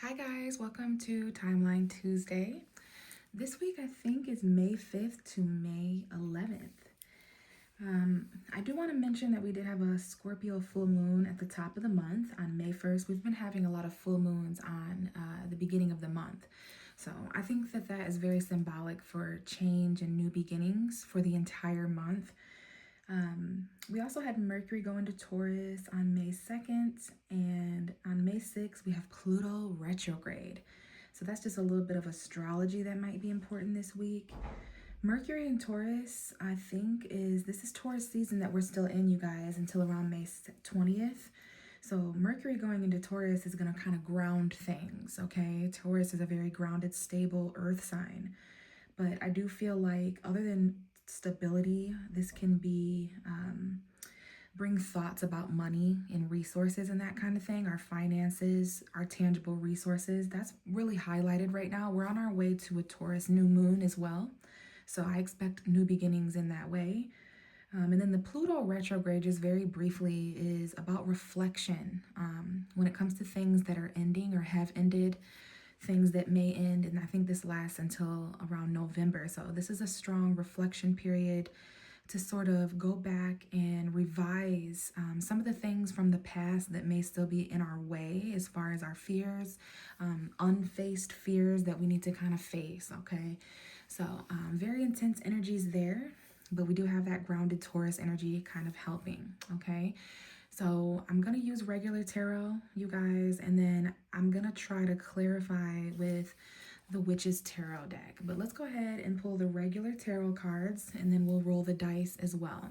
Hi guys, welcome to Timeline Tuesday. This week I think is May 5th to May 11th. I do want to mention that we did have a Scorpio full moon at the top of the month on May 1st. We've been having a lot of full moons on the beginning of the month. So I think that that is very symbolic for change and new beginnings for the entire month. We also had Mercury go into Taurus on May 2nd, and on May 6th, we have Pluto retrograde. So that's just a little bit of astrology that might be important this week. Mercury in Taurus, I think, this is Taurus season that we're still in, you guys, until around May 20th. So Mercury going into Taurus is going to kind of ground things, okay? Taurus is a very grounded, stable earth sign. But I do feel like other than stability, this can be bring thoughts about money and resources and that kind of thing, our finances, our tangible resources. That's really highlighted right now. We're on our way to a Taurus new moon as well, so I expect new beginnings in that way. And then the Pluto retrograde, just very briefly, is about reflection when it comes to things that are ending or have ended, things that may end. And I think this lasts until around November. So this is a strong reflection period to sort of go back and revise some of the things from the past that may still be in our way as far as our fears, unfaced fears that we need to kind of face, okay? So very intense energies there, but we do have that grounded Taurus energy kind of helping, okay? So I'm going to use regular tarot, you guys, and then I'm going to try to clarify with the Witch's Tarot deck. But let's go ahead and pull the regular tarot cards, and then we'll roll the dice as well.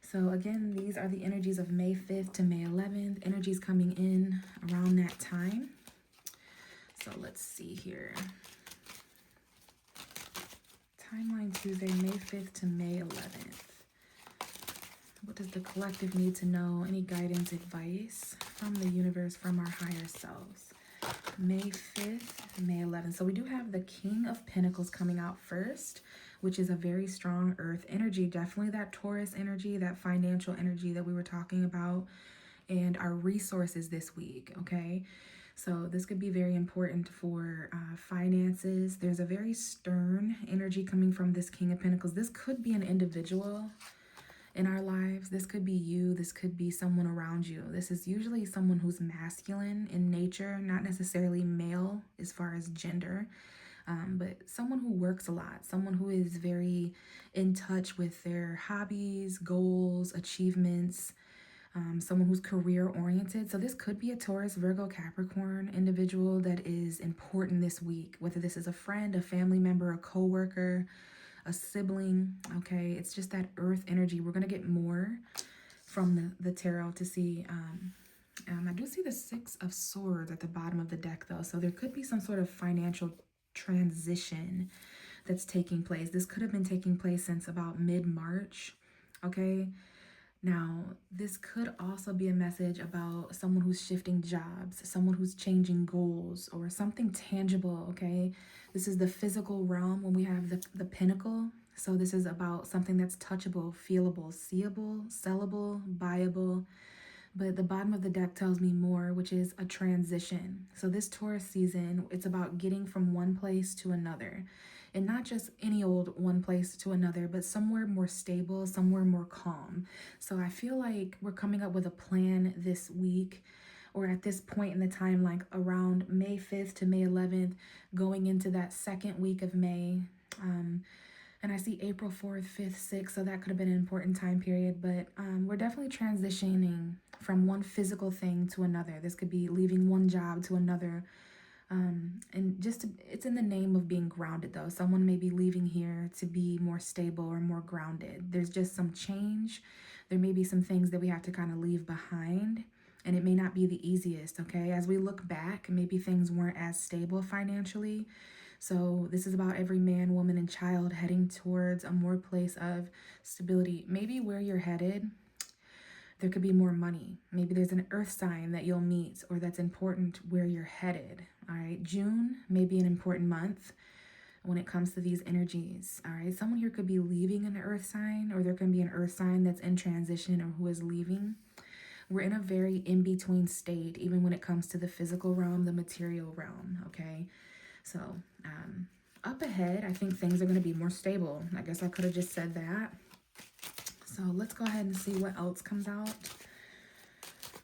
So again, these are the energies of May 5th to May 11th, energies coming in around that time. So let's see here. Timeline Tuesday, May 5th to May 11th. What does the collective need to know? Any guidance, advice from the universe, from our higher selves? May 5th, May 11th. So we do have the King of Pentacles coming out first, which is a very strong earth energy. Definitely that Taurus energy, that financial energy that we were talking about, and our resources this week, okay? So this could be very important for finances. There's a very stern energy coming from this King of Pentacles. This could be an individual in our lives. This could be you. This could be someone around you. This is usually someone who's masculine in nature, not necessarily male as far as gender, but someone who works a lot, someone who is very in touch with their hobbies, goals, achievements, someone who's career oriented. So this could be a Taurus, Virgo, Capricorn individual that is important this week, whether this is a friend, a family member, a coworker, a sibling, okay? It's just that earth energy. We're going to get more from the tarot to see. I do see the Six of Swords at the bottom of the deck, though. So there could be some sort of financial transition that's taking place. This could have been taking place since about mid-March, okay? Now, this could also be a message about someone who's shifting jobs, someone who's changing goals, or something tangible, okay? This is the physical realm when we have the pinnacle. So this is about something that's touchable, feelable, seeable, sellable, buyable. But the bottom of the deck tells me more, which is a transition. So this Taurus season, it's about getting from one place to another. And not just any old one place to another, but somewhere more stable, somewhere more calm. So I feel like we're coming up with a plan this week, or at this point in the time, like around May 5th to May 11th, going into that second week of May. And I see April 4th, 5th, 6th, so that could have been an important time period. But we're definitely transitioning from one physical thing to another. This could be leaving one job to another. And it's in the name of being grounded, though. Someone may be leaving here to be more stable or more grounded. There's just some change. There may be some things that we have to kind of leave behind, and it may not be the easiest, okay? As we look back, maybe things weren't as stable financially. So this is about every man, woman, and child heading towards a more place of stability. Maybe where you're headed, there could be more money. Maybe there's an earth sign that you'll meet or that's important where you're headed. All right, June may be an important month when it comes to these energies. All right, someone here could be leaving an earth sign, or there can be an earth sign that's in transition or who is leaving. We're in a very in-between state, even when it comes to the physical realm, the material realm, okay? So, up ahead, I think things are going to be more stable. I guess I could have just said that. So let's go ahead and see what else comes out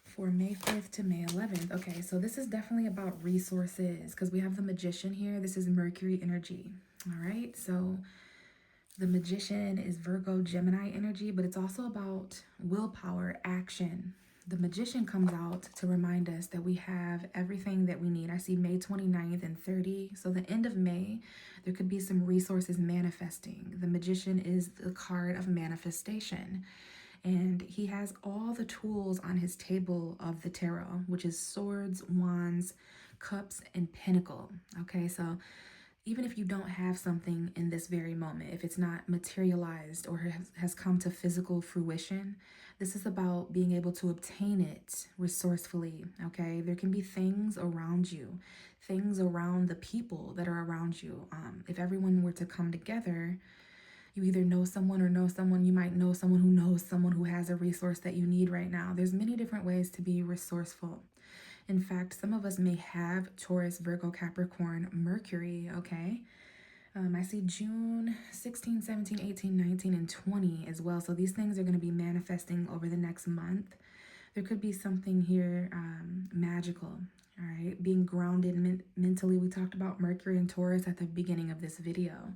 for May 5th to May 11th. Okay, so this is definitely about resources because we have the Magician here. This is Mercury energy. All right, so the Magician is Virgo, Gemini energy, but it's also about willpower, action. The Magician comes out to remind us that we have everything that we need. I see May 29th and 30. So the end of May, there could be some resources manifesting. The Magician is the card of manifestation. And he has all the tools on his table of the tarot, which is swords, wands, cups, and pentacle. Okay, so even if you don't have something in this very moment, if it's not materialized or has come to physical fruition, this is about being able to obtain it resourcefully, okay? There can be things around you, things around the people that are around you. If everyone were to come together, you either know someone or know someone. You might know someone who knows someone who has a resource that you need right now. There's many different ways to be resourceful. In fact, some of us may have Taurus, Virgo, Capricorn, Mercury, okay? I see June 16, 17, 18, 19, and 20 as well. So these things are going to be manifesting over the next month. There could be something here magical, all right? Being grounded mentally. We talked about Mercury and Taurus at the beginning of this video.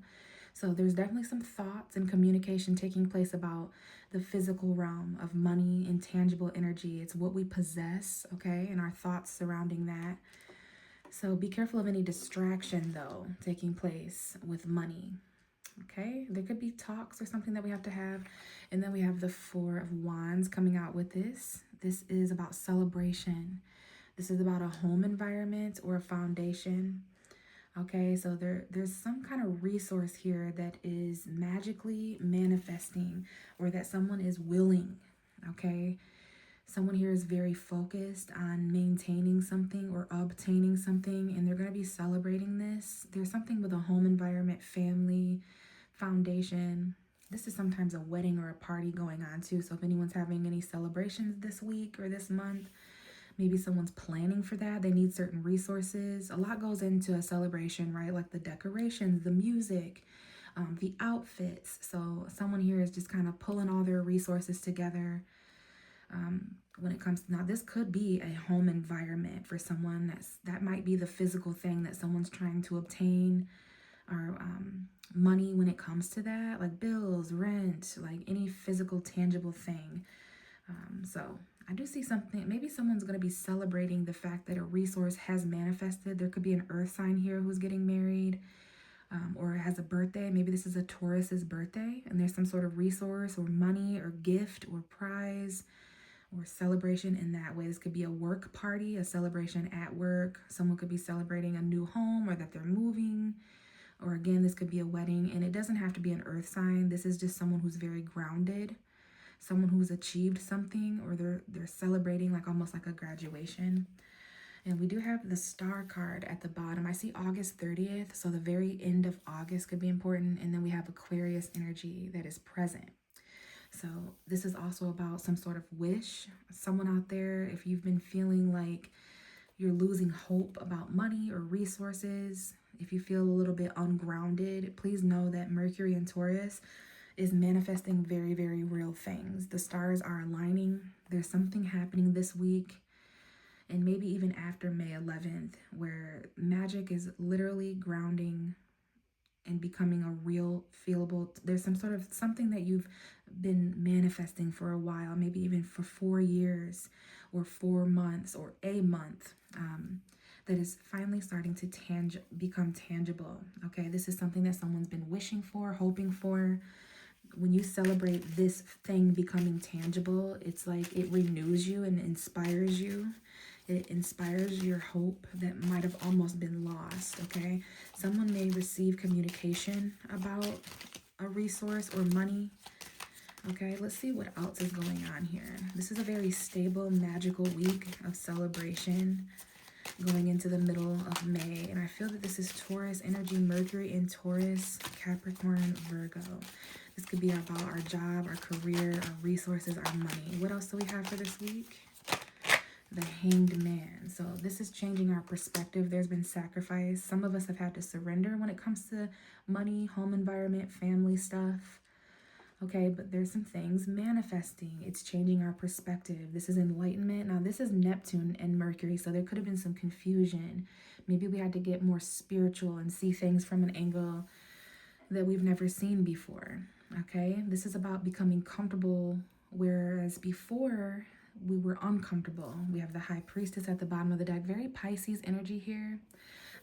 So there's definitely some thoughts and communication taking place about the physical realm of money and tangible energy. It's what we possess, okay, and our thoughts surrounding that. So be careful of any distraction, though, taking place with money, okay? There could be talks or something that we have to have. And then we have the Four of Wands coming out with this. This is about celebration. This is about a home environment or a foundation. Okay, so there's some kind of resource here that is magically manifesting or that someone is willing, okay? Someone here is very focused on maintaining something or obtaining something, and they're going to be celebrating this. There's something with a home environment, family, foundation. This is sometimes a wedding or a party going on too. So if anyone's having any celebrations this week or this month, maybe someone's planning for that. They need certain resources. A lot goes into a celebration, right? Like the decorations, the music, the outfits. So someone here is just kind of pulling all their resources together. When it comes to, now this could be a home environment for someone. That might be the physical thing that someone's trying to obtain, or money when it comes to that, like bills, rent, like any physical tangible thing. So I do see something, maybe someone's going to be celebrating the fact that a resource has manifested. There could be an earth sign here who's getting married, or has a birthday. Maybe this is a Taurus's birthday and there's some sort of resource or money or gift or prize or celebration in that way. This could be a work party, a celebration at work. Someone could be celebrating a new home or that they're moving. Or again, this could be a wedding, and it doesn't have to be an earth sign. This is just someone who's very grounded, someone who's achieved something, or they're celebrating like almost like a graduation. And we do have the star card at the bottom. I see August 30th, so the very end of August could be important. And then we have Aquarius energy that is present. So this is also about some sort of wish. Someone out there, if you've been feeling like you're losing hope about money or resources, if you feel a little bit ungrounded, please know that Mercury and Taurus is manifesting very, very real things. The stars are aligning. There's something happening this week and maybe even after May 11th where magic is literally grounding and becoming a real feelable. There's some sort of something that you've been manifesting for a while, maybe even for 4 years or 4 months or a month, that is finally starting to become tangible. Okay, this is something that someone's been wishing for, hoping for. When you celebrate this thing becoming tangible, it's like it renews you and inspires you. It inspires your hope that might have almost been lost, okay? Someone may receive communication about a resource or money, okay? Let's see what else is going on here. This is a very stable, magical week of celebration going into the middle of May. And I feel that this is Taurus energy, Mercury in Taurus, Capricorn, Virgo. This could be about our job, our career, our resources, our money. What else do we have for this week? The Hanged Man. So this is changing our perspective. There's been sacrifice. Some of us have had to surrender when it comes to money, home environment, family stuff. Okay, but there's some things manifesting. It's changing our perspective. This is enlightenment. Now, this is Neptune and Mercury, so there could have been some confusion. Maybe we had to get more spiritual and see things from an angle that we've never seen before. Okay, this is about becoming comfortable, whereas before we were uncomfortable. We have the High Priestess at the bottom of the deck. Very Pisces energy here.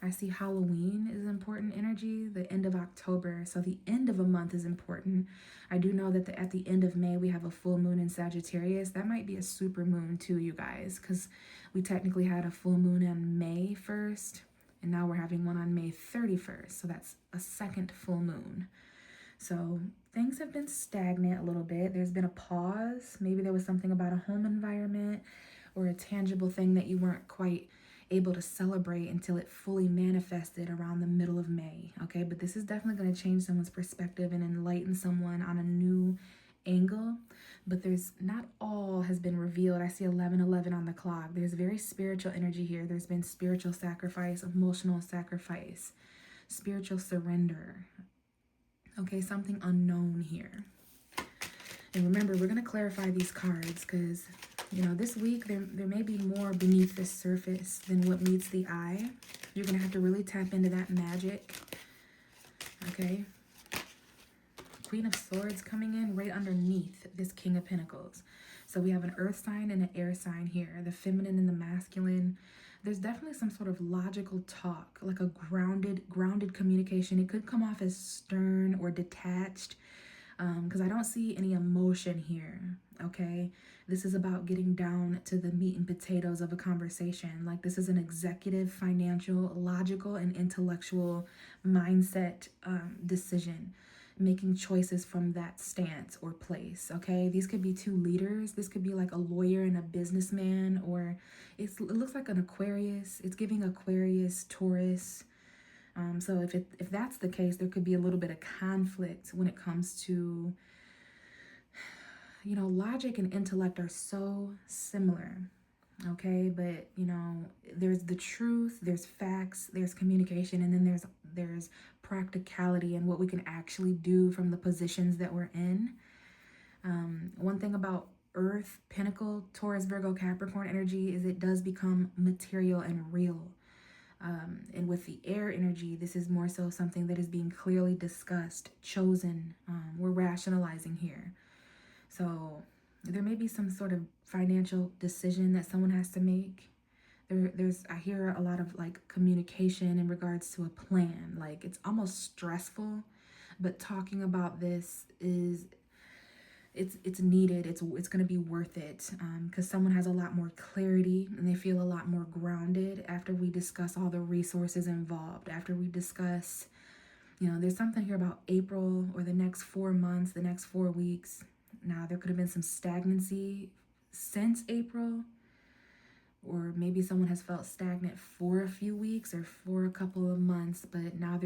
I see Halloween is important energy, the end of October. So the end of a month is important. I do know that at the end of May, we have a full moon in Sagittarius. That might be a super moon too, you guys, because we technically had a full moon on May 1st, and now we're having one on May 31st. So that's a second full moon. So things have been stagnant a little bit. There's been a pause. Maybe there was something about a home environment or a tangible thing that you weren't quite able to celebrate until it fully manifested around the middle of May. Okay, but this is definitely going to change someone's perspective and enlighten someone on a new angle. But there's not all has been revealed. I see 11:11 on the clock. There's very spiritual energy here. There's been spiritual sacrifice, emotional sacrifice, spiritual surrender. Okay, something unknown here. And remember, we're going to clarify these cards because, you know, this week there may be more beneath the surface than what meets the eye. You're going to have to really tap into that magic. Okay. Queen of Swords coming in right underneath this King of Pentacles. So we have an earth sign and an air sign here. The feminine and the masculine. There's definitely some sort of logical talk, like a grounded communication. It could come off as stern or detached, because I don't see any emotion here, okay? This is about getting down to the meat and potatoes of a conversation. Like this is an executive, financial, logical, and intellectual mindset decision, making choices from that stance or place, okay? These could be two leaders. This could be like a lawyer and a businessman, or it looks like an Aquarius. It's giving Aquarius, Taurus. So if that's the case, there could be a little bit of conflict when it comes to, you know, logic and intellect are so similar, okay? But, you know, there's the truth, there's facts, there's communication, and then there's practicality and what we can actually do from the positions that we're in. One thing about Earth, Pinnacle, Taurus, Virgo, Capricorn energy is it does become material and real. And with the air energy, this is more so something that is being clearly discussed, chosen. We're rationalizing here. So there may be some sort of financial decision that someone has to make. I hear a lot of like communication in regards to a plan. Like it's almost stressful, but talking about this is it's needed. It's going to be worth it, because someone has a lot more clarity and they feel a lot more grounded after we discuss all the resources involved, after we discuss, you know, there's something here about April or the next 4 months, the next 4 weeks. Now there could have been some stagnancy since April, or maybe someone has felt stagnant for a few weeks or for a couple of months, but now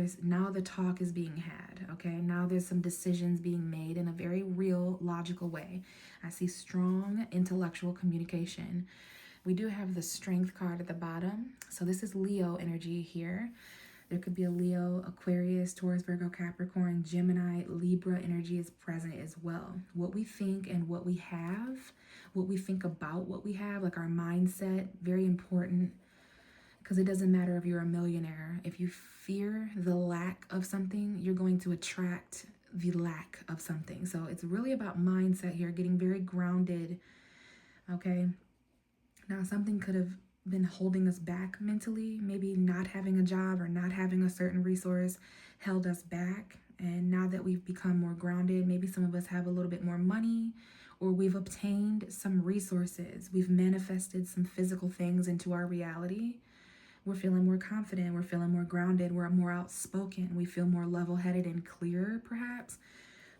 the talk is being had, okay? Now there's some decisions being made in a very real, logical way. I see strong intellectual communication. We do have the Strength card at the bottom. So this is Leo energy here. There could be a Leo, Aquarius, Taurus, Virgo, Capricorn, Gemini, Libra energy is present as well. What we think and what we have, what we think about what we have, like our mindset, very important, because it doesn't matter if you're a millionaire. If you fear the lack of something, you're going to attract the lack of something. So it's really about mindset here, getting very grounded, okay? Now something could have been holding us back mentally. Maybe not having a job or not having a certain resource held us back. And now that we've become more grounded, maybe some of us have a little bit more money, or we've obtained some resources. We've manifested some physical things into our reality. We're feeling more confident. We're feeling more grounded. We're more outspoken. We feel more level-headed and clearer, perhaps.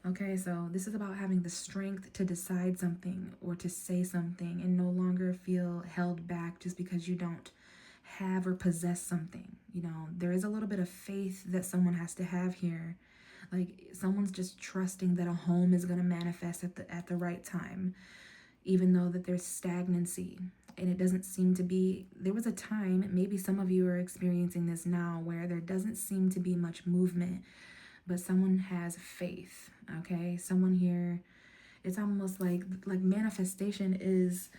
Okay, so this is about having the strength to decide something or to say something and no longer feel held back just because you don't have or possess something. You know, there is a little bit of faith that someone has to have here. Like someone's just trusting that a home is going to manifest at the right time, even though that there's stagnancy. and it doesn't seem to be, there was a time, maybe some of you are experiencing this now, where there doesn't seem to be much movement, but someone has faith, okay? Someone here, it's almost like manifestation is,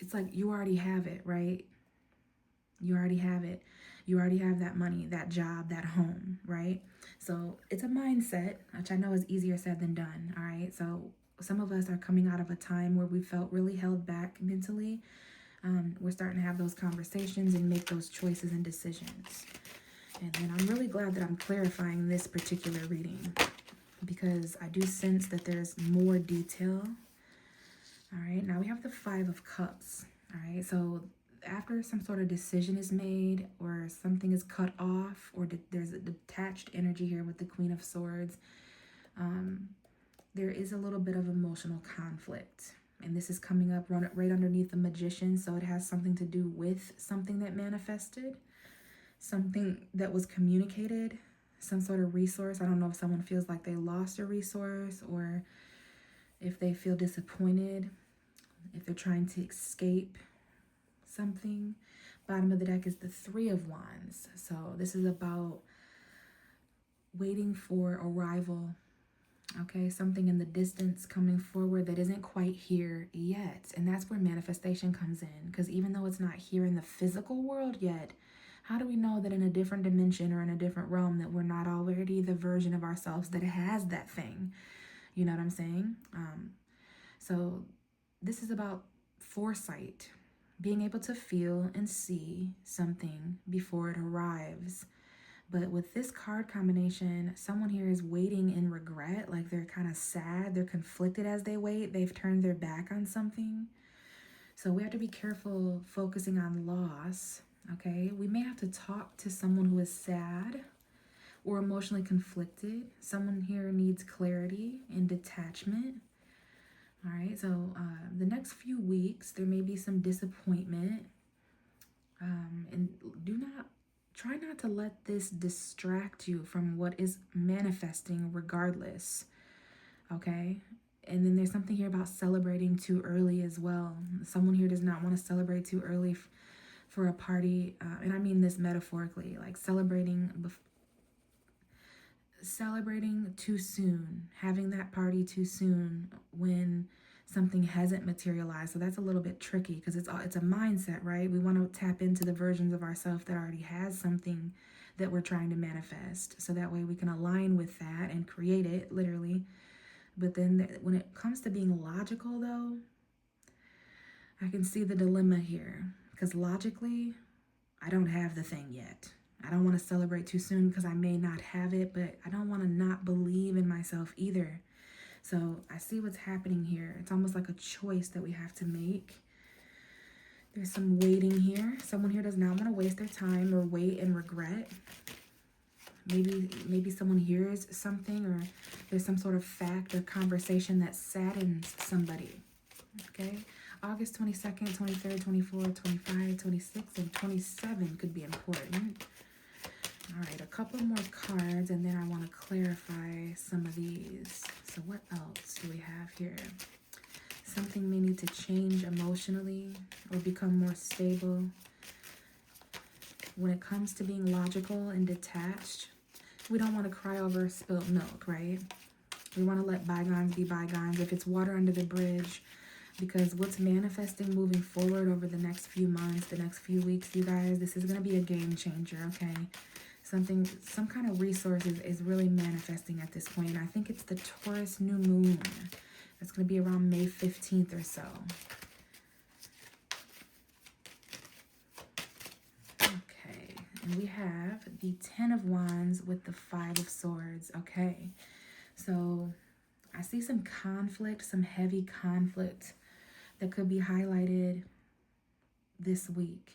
it's like you already have it, right? You already have it. You already have that money, that job, that home, right? So it's a mindset, which I know is easier said than done, all right? So some of us are coming out of a time where we felt really held back mentally. We're starting to have those conversations and make those choices and decisions. And then I'm really glad that I'm clarifying this particular reading, because I do sense that there's more detail. All right, now we have the Five of Cups. All right, so after some sort of decision is made or something is cut off, or there's a detached energy here with the Queen of Swords, there is a little bit of emotional conflict. And this is coming up right underneath the Magician, so it has something to do with something that manifested, something that was communicated, some sort of resource. I don't know if someone feels like they lost a resource, or if they feel disappointed, if they're trying to escape something. Bottom of the deck is the Three of Wands. So this is about waiting for arrival. Okay, something in the distance coming forward that isn't quite here yet. And that's where manifestation comes in. Because even though it's not here in the physical world yet, how do we know that in a different dimension or in a different realm that we're not already the version of ourselves that has that thing? You know what I'm saying? So this is about foresight, being able to feel and see something before it arrives. But with this card combination, someone here is waiting in regret, like they're kind of sad, they're conflicted as they wait, they've turned their back on something. So we have to be careful focusing on loss, okay? We may have to talk to someone who is sad or emotionally conflicted. Someone here needs clarity and detachment. All right, so the next few weeks, there may be some disappointment. And try not to let this distract you from what is manifesting regardless, okay? And then there's something here about celebrating too early as well. Someone here does not want to celebrate too early for a party, and I mean this metaphorically, like celebrating too soon, having that party too soon when something hasn't materialized. So that's a little bit tricky, because it's a mindset, right? We want to tap into the versions of ourselves that already has something that we're trying to manifest, so that way we can align with that and create it, literally. But then when it comes to being logical, though, I can see the dilemma here, because logically, I don't have the thing yet. I don't want to celebrate too soon because I may not have it, but I don't want to not believe in myself either. So I see what's happening here. It's almost like a choice that we have to make. There's some waiting here. Someone here does not want to waste their time or wait and regret. Maybe someone hears something, or there's some sort of fact or conversation that saddens somebody. Okay? August 22nd, 23rd, 24th, 25, 26, and 27 could be important. All right, a couple more cards, and then I want to clarify some of these. So what else do we have here? Something may need to change emotionally or become more stable. When it comes to being logical and detached, we don't want to cry over spilled milk, right? We want to let bygones be bygones. If it's water under the bridge, because what's manifesting moving forward over the next few months, the next few weeks, you guys, this is going to be a game changer, okay? Some kind of resource is really manifesting at this point. And I think it's the Taurus new moon. It's going to be around May 15th or so. Okay, and we have the Ten of Wands with the Five of Swords. Okay, so I see some conflict, some heavy conflict that could be highlighted this week.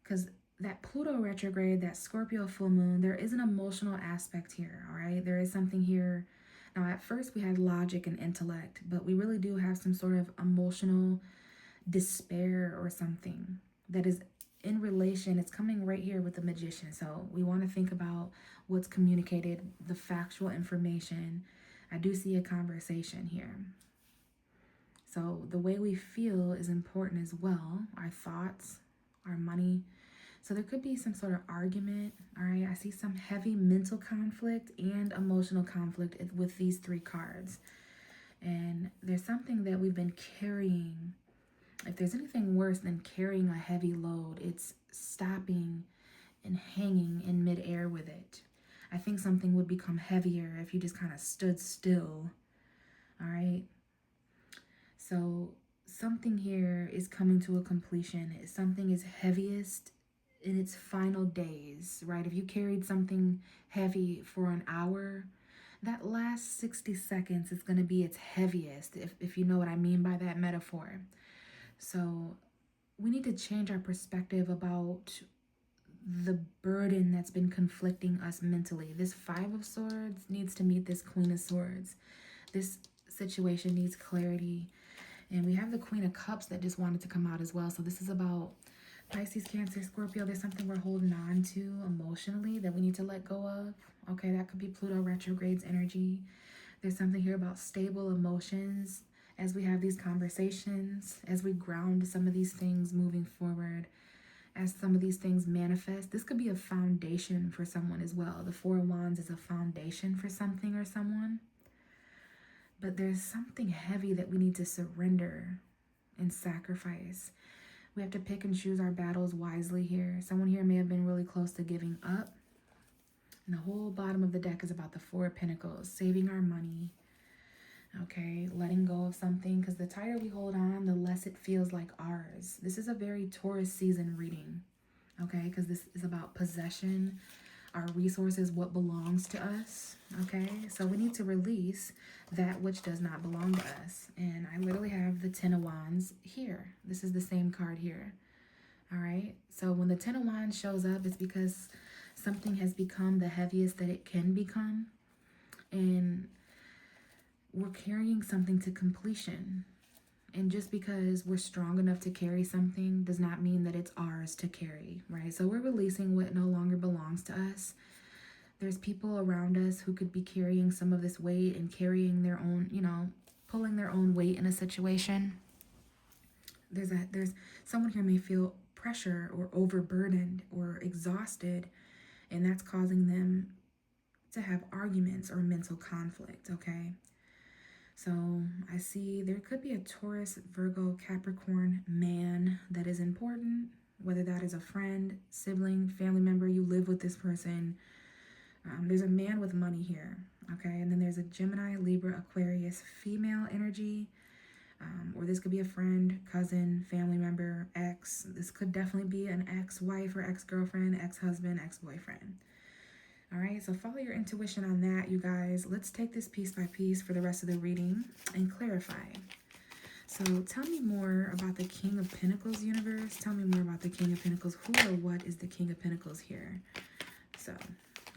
Because that Pluto retrograde, that Scorpio full moon, there is an emotional aspect here, all right? There is something here. Now, at first we had logic and intellect, but we really do have some sort of emotional despair or something that is in relation. It's coming right here with the Magician. So we want to think about what's communicated, the factual information. I do see a conversation here. So the way we feel is important as well. Our thoughts, our money. So there could be some sort of argument. All right. I see some heavy mental conflict and emotional conflict with these three cards. And there's something that we've been carrying. If there's anything worse than carrying a heavy load, it's stopping and hanging in midair with it. I think something would become heavier if you just kind of stood still. All right. So something here is coming to a completion. Something is heaviest in its final days, right? If you carried something heavy for an hour, that last 60 seconds is going to be its heaviest, if you know what I mean by that metaphor. So we need to change our perspective about the burden that's been conflicting us mentally. This Five of Swords needs to meet this Queen of Swords. This situation needs clarity. And we have the Queen of Cups that just wanted to come out as well. So this is about Pisces, Cancer, Scorpio. There's something we're holding on to emotionally that we need to let go of. Okay, that could be Pluto retrograde's energy. There's something here about stable emotions as we have these conversations, as we ground some of these things moving forward, as some of these things manifest. This could be a foundation for someone as well. The Four of Wands is a foundation for something or someone. But there's something heavy that we need to surrender and sacrifice. We have to pick and choose our battles wisely here. Someone here may have been really close to giving up. And the whole bottom of the deck is about the Four of Pentacles, saving our money. Okay, letting go of something, because the tighter we hold on, the less it feels like ours. This is a very Taurus season reading, okay, because this is about possession, our resources, what belongs to us, okay? So we need to release that which does not belong to us. And I literally have the Ten of Wands here. This is the same card here, all right? So when the Ten of Wands shows up, it's because something has become the heaviest that it can become. And we're carrying something to completion. And just because we're strong enough to carry something does not mean that it's ours to carry, right? So we're releasing what no longer belongs to us. There's people around us who could be carrying some of this weight and carrying their own, pulling their own weight in a situation. There's someone here may feel pressure or overburdened or exhausted, and that's causing them to have arguments or mental conflict, okay? So I see there could be a Taurus, Virgo, Capricorn man that is important, whether that is a friend, sibling, family member, you live with this person. There's a man with money here, okay? And then there's a Gemini, Libra, Aquarius, female energy, or this could be a friend, cousin, family member, ex. This could definitely be an ex-wife or ex-girlfriend, ex-husband, ex-boyfriend. All right, so follow your intuition on that, you guys. Let's take this piece by piece for the rest of the reading and clarify. So tell me more about the King of Pentacles, universe. Tell me more about the King of Pentacles. Who or what is the King of Pentacles here? So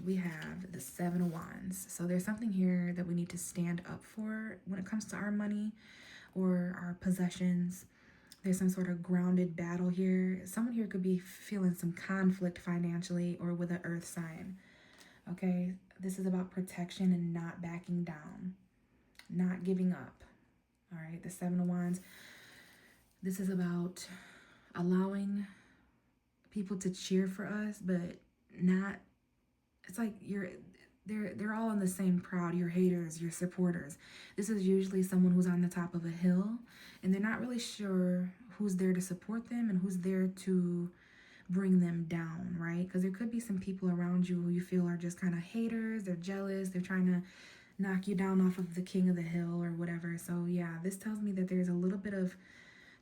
we have the Seven of Wands. So there's something here that we need to stand up for when it comes to our money or our possessions. There's some sort of grounded battle here. Someone here could be feeling some conflict financially or with an earth sign. Okay, this is about protection and not backing down, not giving up. All right, the Seven of Wands. This is about allowing people to cheer for us, but not, it's like they're all in the same crowd, your haters, your supporters. This is usually someone who's on the top of a hill and they're not really sure who's there to support them and who's there to bring them down, right? Because there could be some people around you who you feel are just kind of haters, they're jealous, they're trying to knock you down off of the king of the hill or whatever. So yeah, this tells me that there's a little bit of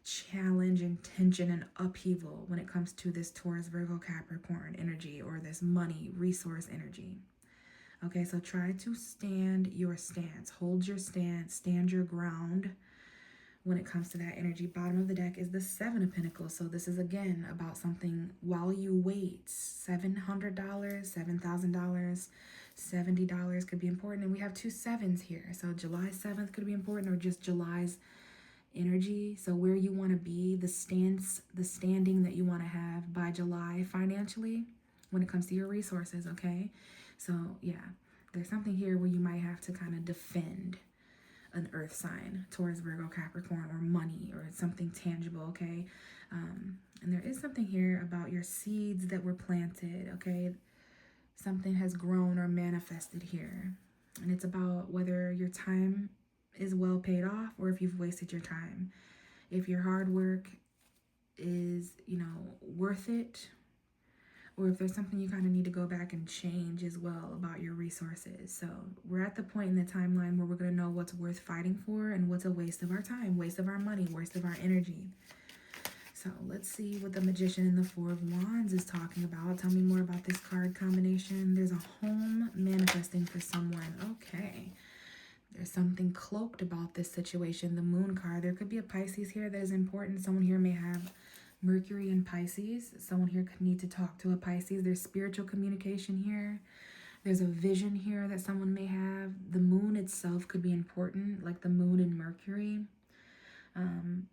challenge and tension and upheaval when it comes to this Taurus, Virgo, Capricorn energy or this money resource energy. Okay, so try to stand your stance, hold your stance, stand your ground when it comes to that energy. Bottom of the deck is the Seven of Pentacles. So this is again about something while you wait. $700, $7,000, $70 could be important. And we have two sevens here. So July 7th could be important, or just July's energy. So where you want to be, the standing that you want to have by July financially when it comes to your resources, okay? So yeah, there's something here where you might have to kind of defend an earth sign, Taurus, Virgo, Capricorn, or money, or something tangible, okay? And there is something here about your seeds that were planted, okay? Something has grown or manifested here. And it's about whether your time is well paid off or if you've wasted your time. If your hard work is, worth it, or if there's something you kind of need to go back and change as well about your resources. So we're at the point in the timeline where we're going to know what's worth fighting for and what's a waste of our time, waste of our money, waste of our energy. So let's see what the Magician and the Four of Wands is talking about. Tell me more about this card combination. There's a home manifesting for someone. Okay. There's something cloaked about this situation. The Moon card. There could be a Pisces here that is important. Someone here may have Mercury in Pisces. Someone here could need to talk to a Pisces. There's spiritual communication here. There's a vision here that someone may have. The moon itself could be important, like the moon in Mercury.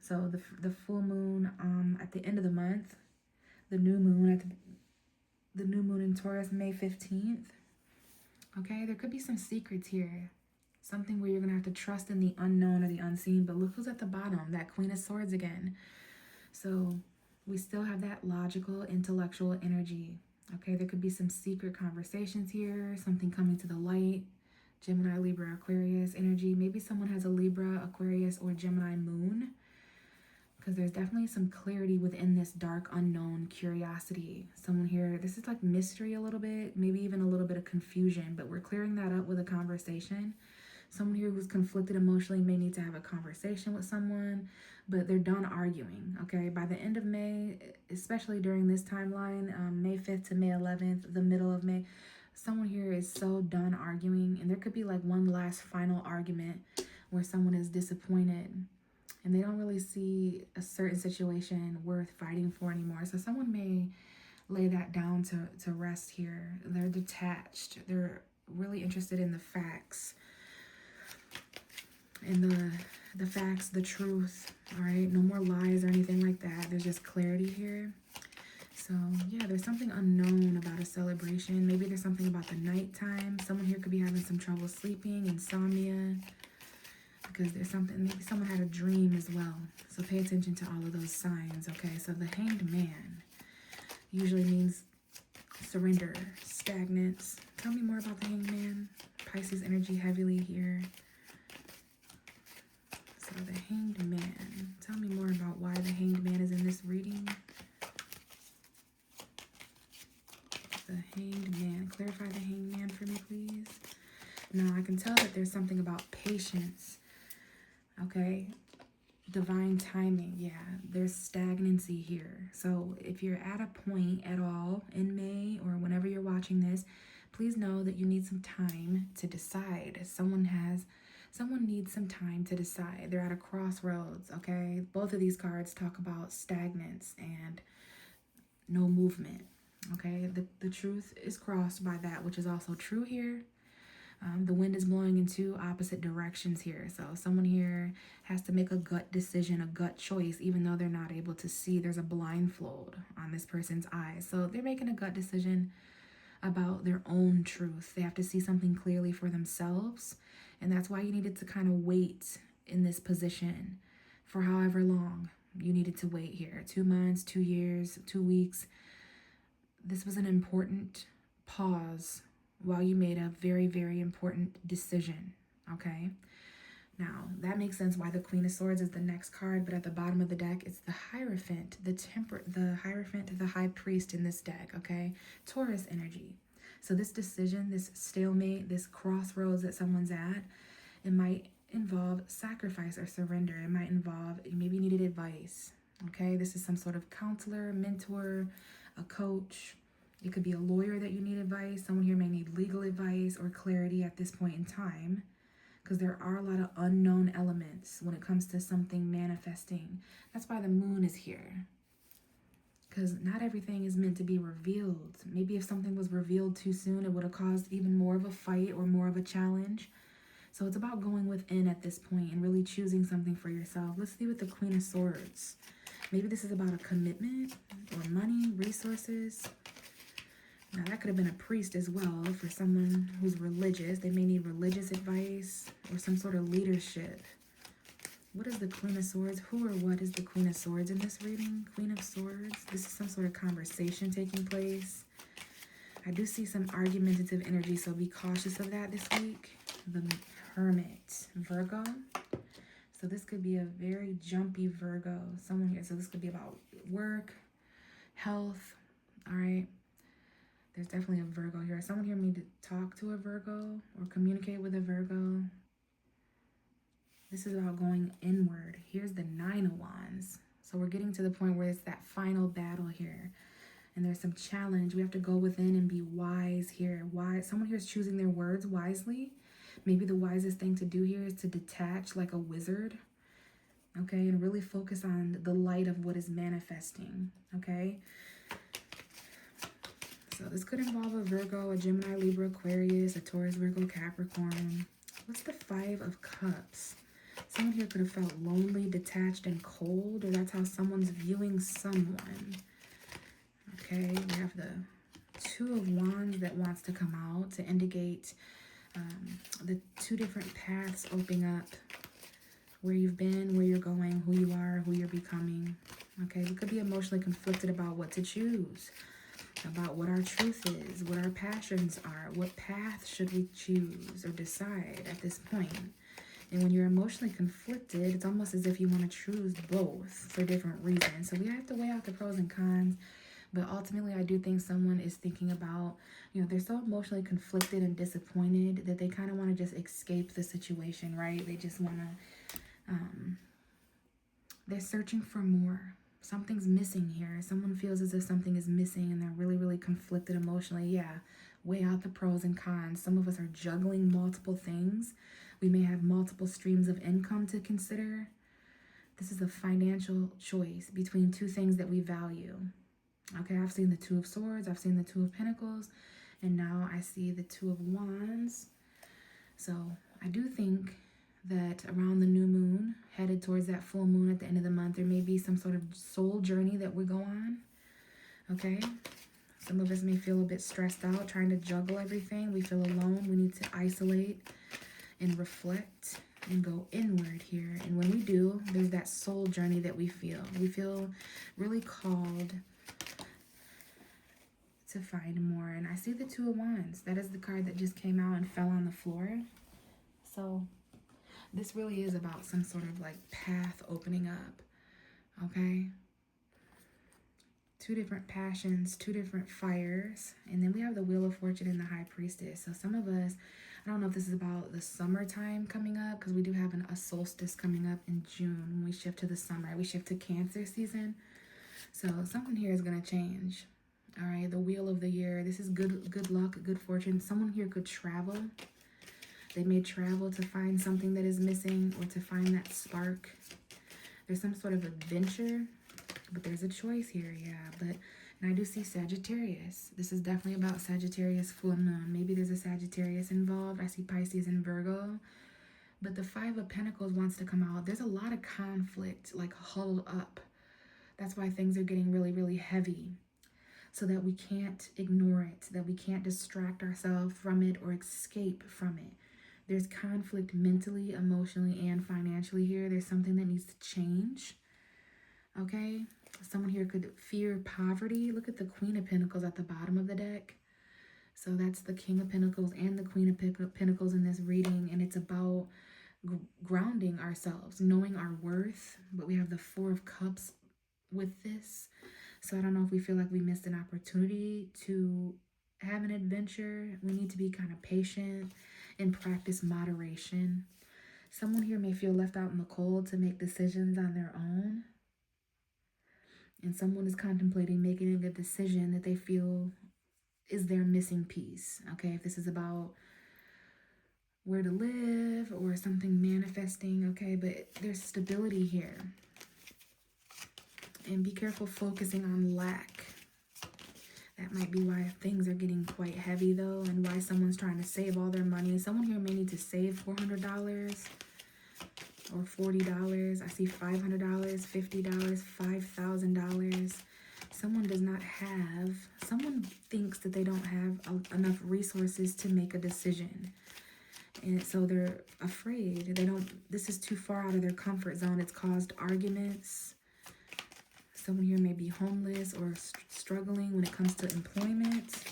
So the full moon at the end of the month, the new moon in Taurus, May 15th. Okay, there could be some secrets here. Something where you're going to have to trust in the unknown or the unseen. But look who's at the bottom, that Queen of Swords again. So we still have that logical, intellectual energy. Okay, there could be some secret conversations here, something coming to the light. Gemini, Libra, Aquarius energy. Maybe someone has a Libra, Aquarius, or Gemini moon. Because there's definitely some clarity within this dark, unknown curiosity. Someone here, this is like mystery a little bit, maybe even a little bit of confusion, but we're clearing that up with a conversation. Someone here who's conflicted emotionally may need to have a conversation with someone, but they're done arguing, okay? By the end of May, especially during this timeline, May 5th to May 11th, the middle of May, someone here is so done arguing, and there could be like one last final argument where someone is disappointed and they don't really see a certain situation worth fighting for anymore. So someone may lay that down to rest here. They're detached. They're really interested in the facts. And the facts, the truth, all right? No more lies or anything like that. There's just clarity here. So, yeah, there's something unknown about a celebration. Maybe there's something about the nighttime. Someone here could be having some trouble sleeping, insomnia, because there's something, maybe someone had a dream as well. So pay attention to all of those signs, okay? So the Hanged Man usually means surrender, stagnance. Tell me more about the Hanged Man. Pisces energy heavily here. So the Hanged Man. Tell me more about why the Hanged Man is in this reading. The Hanged Man. Clarify the Hanged Man for me, please. Now, I can tell that there's something about patience. Okay? Divine timing. Yeah, there's stagnancy here. So if you're at a point at all in May or whenever you're watching this, please know that you need some time to decide. Someone needs some time to decide. They're at a crossroads, okay? Both of these cards talk about stagnance and no movement. Okay, the truth is crossed by that which is also true here. The wind is blowing in two opposite directions here. So someone here has to make a gut decision, a gut choice, even though they're not able to see. There's a blindfold on this person's eyes. So they're making a gut decision about their own truth. They have to see something clearly for themselves. And that's why you needed to kind of wait in this position for however long you needed to wait here. 2 months, 2 years, 2 weeks. This was an important pause while you made a very, very important decision, okay? Now, that makes sense why the Queen of Swords is the next card, but at the bottom of the deck, it's the Hierophant, the Hierophant, the High Priest in this deck, okay? Taurus energy. So this decision, this stalemate, this crossroads that someone's at, it might involve sacrifice or surrender. It might involve, maybe you needed advice, okay? This is some sort of counselor, mentor, a coach. It could be a lawyer that you need advice. Someone here may need legal advice or clarity at this point in time, because there are a lot of unknown elements when it comes to something manifesting. That's why the moon is here, because not everything is meant to be revealed. Maybe if something was revealed too soon, it would have caused even more of a fight or more of a challenge. So it's about going within at this point and really choosing something for yourself. Let's see with the Queen of Swords. Maybe this is about a commitment or money, resources. Now, that could have been a priest as well for someone who's religious. They may need religious advice or some sort of leadership. What is the Queen of Swords? Who or what is the Queen of Swords in this reading? Queen of Swords. This is some sort of conversation taking place. I do see some argumentative energy, so be cautious of that this week. The Hermit, Virgo. So this could be a very jumpy Virgo. Someone here, so this could be about work, health, all right? There's definitely a Virgo here. Someone here need to talk to a Virgo or communicate with a Virgo. This is about going inward. Here's the Nine of Wands. So we're getting to the point where it's that final battle here. And there's some challenge. We have to go within and be wise here. Wise. Someone here is choosing their words wisely. Maybe the wisest thing to do here is to detach like a wizard. Okay, and really focus on the light of what is manifesting. Okay. So this could involve a Virgo, a Gemini, Libra, Aquarius, a Taurus, Virgo, Capricorn. What's the Five of Cups? Someone here could have felt lonely, detached, and cold, or that's how someone's viewing someone. Okay, we have the Two of Wands that wants to come out to indicate the two different paths opening up. Where you've been, where you're going, who you are, who you're becoming. Okay, we could be emotionally conflicted about what to choose. About what our truth is, what our passions are, what path should we choose or decide at this point. And when you're emotionally conflicted, it's almost as if you want to choose both for different reasons. So we have to weigh out the pros and cons. But ultimately, I do think someone is thinking about, you know, they're so emotionally conflicted and disappointed that they kind of want to just escape the situation, right? They just want to, they're searching for more. Something's missing here. Someone feels as if something is missing and they're really, really conflicted emotionally. Yeah, weigh out the pros and cons. Some of us are juggling multiple things. We may have multiple streams of income to consider. This is a financial choice between two things that we value. Okay, I've seen the Two of Swords. I've seen the Two of Pentacles. And now I see the Two of Wands. So I do think that around the new moon, headed towards that full moon at the end of the month, there may be some sort of soul journey that we go on. Okay, some of us may feel a bit stressed out trying to juggle everything. We feel alone. We need to isolate and reflect and go inward here. And when we do, there's that soul journey that we feel really called to find more. And I see the Two of Wands. That is the card that just came out and fell on the floor. So this really is about some sort of like path opening up, okay? Two different passions, two different fires. And then we have the Wheel of Fortune and the High Priestess. So some of us, I don't know if this is about the summertime coming up, because we do have a solstice coming up in June when we shift to the summer. We shift to Cancer season. So something here is going to change, all right? The Wheel of the Year. This is good luck, good fortune. Someone here could travel. They may travel to find something that is missing or to find that spark. There's some sort of adventure, but there's a choice here, yeah. And I do see Sagittarius. This is definitely about Sagittarius full moon. Maybe there's a Sagittarius involved. I see Pisces and Virgo. But the Five of Pentacles wants to come out. There's a lot of conflict, like huddled up. That's why things are getting really, really heavy. So that we can't ignore it, that we can't distract ourselves from it or escape from it. There's conflict mentally, emotionally, and financially here. There's something that needs to change, okay? Someone here could fear poverty. Look at the Queen of Pentacles at the bottom of the deck. So that's the King of Pentacles and the Queen of Pentacles in this reading, and it's about grounding ourselves, knowing our worth. But we have the Four of Cups with this. So I don't know if we feel like we missed an opportunity to have an adventure. We need to be kind of patient and practice moderation. Someone here may feel left out in the cold to make decisions on their own. And someone is contemplating making a decision that they feel is their missing piece. Okay, if this is about where to live or something manifesting, okay, but there's stability here. And be careful focusing on lack. That might be why things are getting quite heavy though, and why someone's trying to save all their money. Someone here may need to save $400 or $40. I see $500, $50, $5,000. Someone does not have, someone thinks that they don't have enough resources to make a decision. And so they're afraid. This is too far out of their comfort zone. It's caused arguments. Someone here may be homeless or struggling when it comes to employment.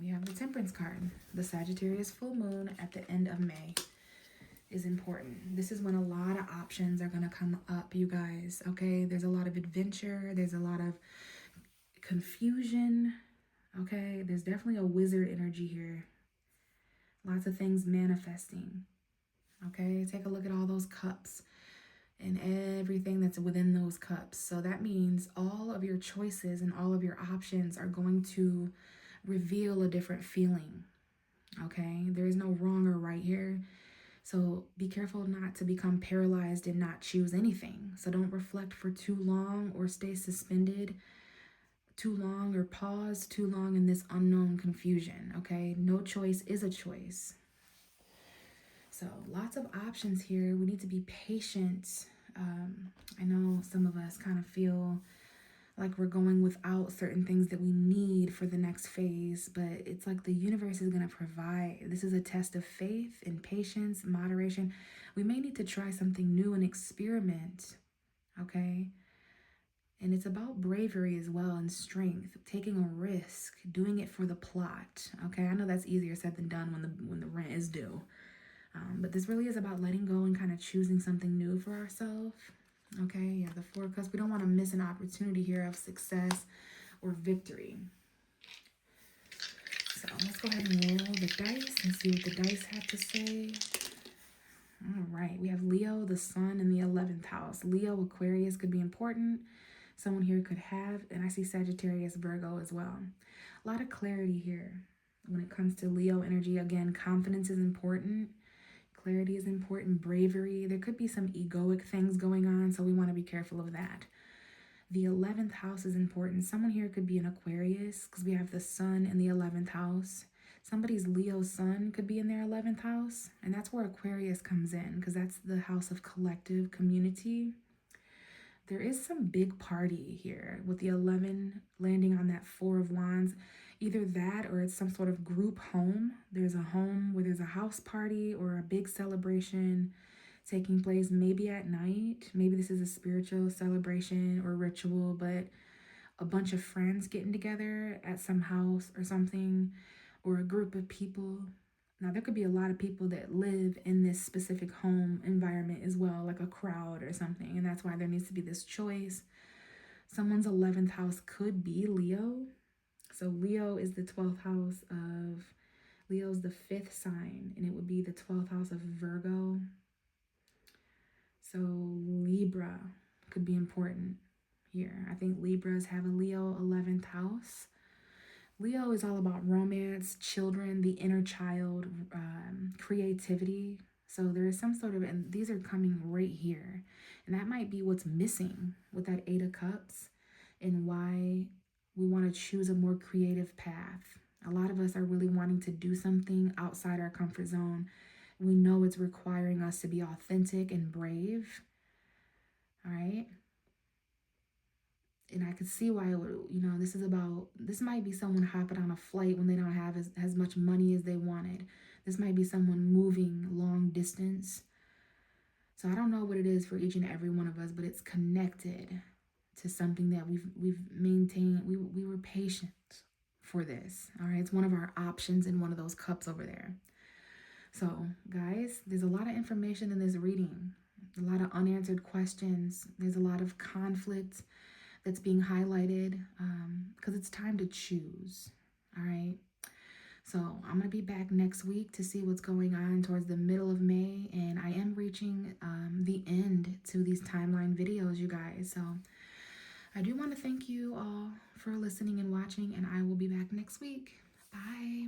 We have the Temperance card. The Sagittarius full moon at the end of May is important. This is when a lot of options are going to come up, you guys, okay? There's a lot of adventure. There's a lot of confusion, okay? There's definitely a wizard energy here. Lots of things manifesting, okay? Take a look at all those cups and everything that's within those cups. So that means all of your choices and all of your options are going to reveal a different feeling, okay? There is no wrong or right here. So be careful not to become paralyzed and not choose anything. So don't reflect for too long or stay suspended too long or pause too long in this unknown confusion, okay? No choice is a choice. So lots of options here. We need to be patient. I know some of us kind of feel like we're going without certain things that we need for the next phase, but it's like the universe is going to provide. This is a test of faith and patience, moderation. We may need to try something new and experiment, okay? And it's about bravery as well and strength, taking a risk, doing it for the plot, okay? I know that's easier said than done when the rent is due. But this really is about letting go and kind of choosing something new for ourselves. Okay, yeah, the Four of Cups. We don't want to miss an opportunity here of success or victory. So let's go ahead and roll the dice and see what the dice have to say. All right, we have Leo, the Sun, in the 11th house. Leo, Aquarius could be important. Someone here could have, and I see Sagittarius, Virgo as well. A lot of clarity here when it comes to Leo energy. Again, confidence is important. Clarity is important, bravery. There could be some egoic things going on, so we want to be careful of that. The 11th house is important. Someone here could be an Aquarius because we have the Sun in the 11th house. Somebody's Leo Sun could be in their 11th house, and that's where Aquarius comes in because that's the house of collective community. There is some big party here with the 11 landing on that 4 of Wands. Either that or it's some sort of group home. There's a home where there's a house party or a big celebration taking place maybe at night. Maybe this is a spiritual celebration or ritual, but a bunch of friends getting together at some house or something, or a group of people. Now, there could be a lot of people that live in this specific home environment as well, like a crowd or something, and that's why there needs to be this choice. Someone's 11th house could be Leo. So Leo is the 12th house of, Leo's the 5th sign, and it would be the 12th house of Virgo. So Libra could be important here. I think Libras have a Leo 11th house. Leo is all about romance, children, the inner child, creativity. So there is some sort of, and these are coming right here. And that might be what's missing with that 8 of Cups and why we want to choose a more creative path. A lot of us are really wanting to do something outside our comfort zone. We know it's requiring us to be authentic and brave. All right. And I could see why it would, this might be someone hopping on a flight when they don't have as much money as they wanted. This might be someone moving long distance. So I don't know what it is for each and every one of us, but it's connected to something that we've maintained. We were patient for this. All right. It's one of our options in one of those cups over there. So guys, there's a lot of information in this reading, a lot of unanswered questions. There's a lot of conflict that's being highlighted because it's time to choose. All right. So I'm going to be back next week to see what's going on towards the middle of May. And I am reaching the end to these timeline videos, you guys. So I do want to thank you all for listening and watching, and I will be back next week. Bye.